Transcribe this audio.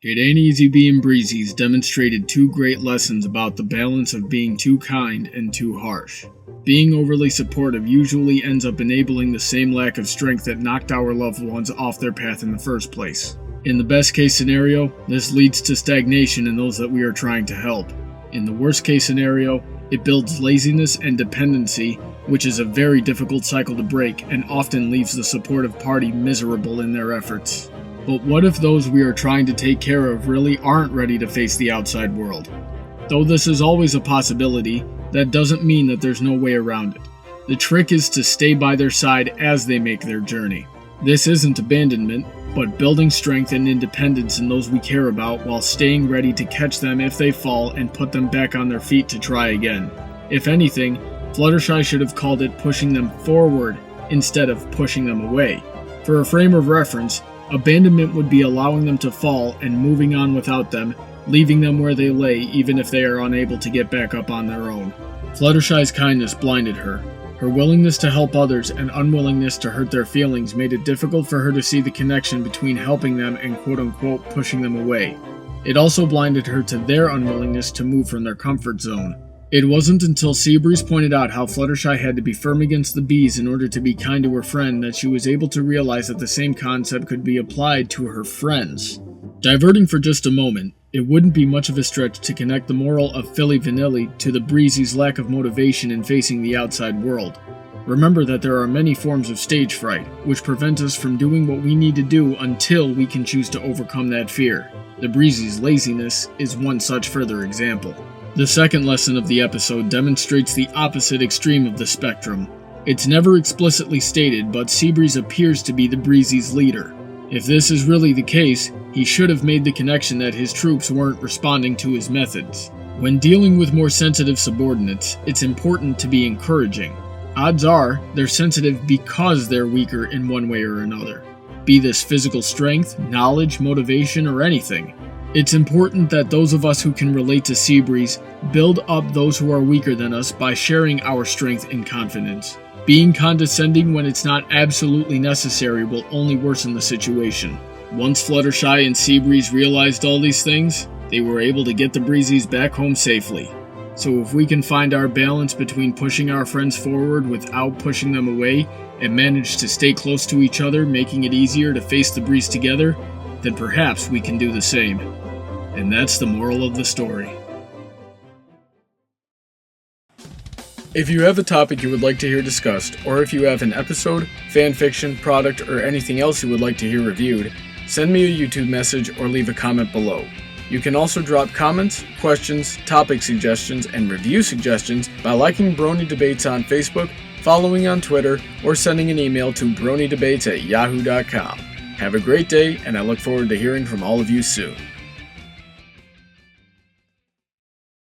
It Ain't Easy Being Breezies demonstrated two great lessons about the balance of being too kind and too harsh. Being overly supportive usually ends up enabling the same lack of strength that knocked our loved ones off their path in the first place. In the best case scenario, this leads to stagnation in those that we are trying to help. In the worst case scenario, it builds laziness and dependency, which is a very difficult cycle to break and often leaves the supportive party miserable in their efforts. But what if those we are trying to take care of really aren't ready to face the outside world? Though this is always a possibility, that doesn't mean that there's no way around it. The trick is to stay by their side as they make their journey. This isn't abandonment, but building strength and independence in those we care about while staying ready to catch them if they fall and put them back on their feet to try again. If anything, Fluttershy should have called it pushing them forward instead of pushing them away. For a frame of reference, abandonment would be allowing them to fall and moving on without them, leaving them where they lay even if they are unable to get back up on their own. Fluttershy's kindness blinded her. Her willingness to help others and unwillingness to hurt their feelings made it difficult for her to see the connection between helping them and quote-unquote pushing them away. It also blinded her to their unwillingness to move from their comfort zone. It wasn't until Seabreeze pointed out how Fluttershy had to be firm against the bees in order to be kind to her friend that she was able to realize that the same concept could be applied to her friends. Diverting for just a moment, it wouldn't be much of a stretch to connect the moral of Philly Vanilli to the Breezies' lack of motivation in facing the outside world. Remember that there are many forms of stage fright, which prevent us from doing what we need to do until we can choose to overcome that fear. The Breezies' laziness is one such further example. The second lesson of the episode demonstrates the opposite extreme of the spectrum. It's never explicitly stated, but Seabreeze appears to be the Breezies' leader. If this is really the case, he should have made the connection that his troops weren't responding to his methods. When dealing with more sensitive subordinates, it's important to be encouraging. Odds are, they're sensitive because they're weaker in one way or another. Be this physical strength, knowledge, motivation, or anything. It's important that those of us who can relate to Seabreeze build up those who are weaker than us by sharing our strength and confidence. Being condescending when it's not absolutely necessary will only worsen the situation. Once Fluttershy and Seabreeze realized all these things, they were able to get the Breezies back home safely. So if we can find our balance between pushing our friends forward without pushing them away, and manage to stay close to each other, making it easier to face the breeze together, then perhaps we can do the same. And that's the moral of the story. If you have a topic you would like to hear discussed, or if you have an episode, fanfiction, product, or anything else you would like to hear reviewed, send me a YouTube message or leave a comment below. You can also drop comments, questions, topic suggestions, and review suggestions by liking Brawny Debates on Facebook, following on Twitter, or sending an email to bronydebates@yahoo.com. Have a great day, and I look forward to hearing from all of you soon.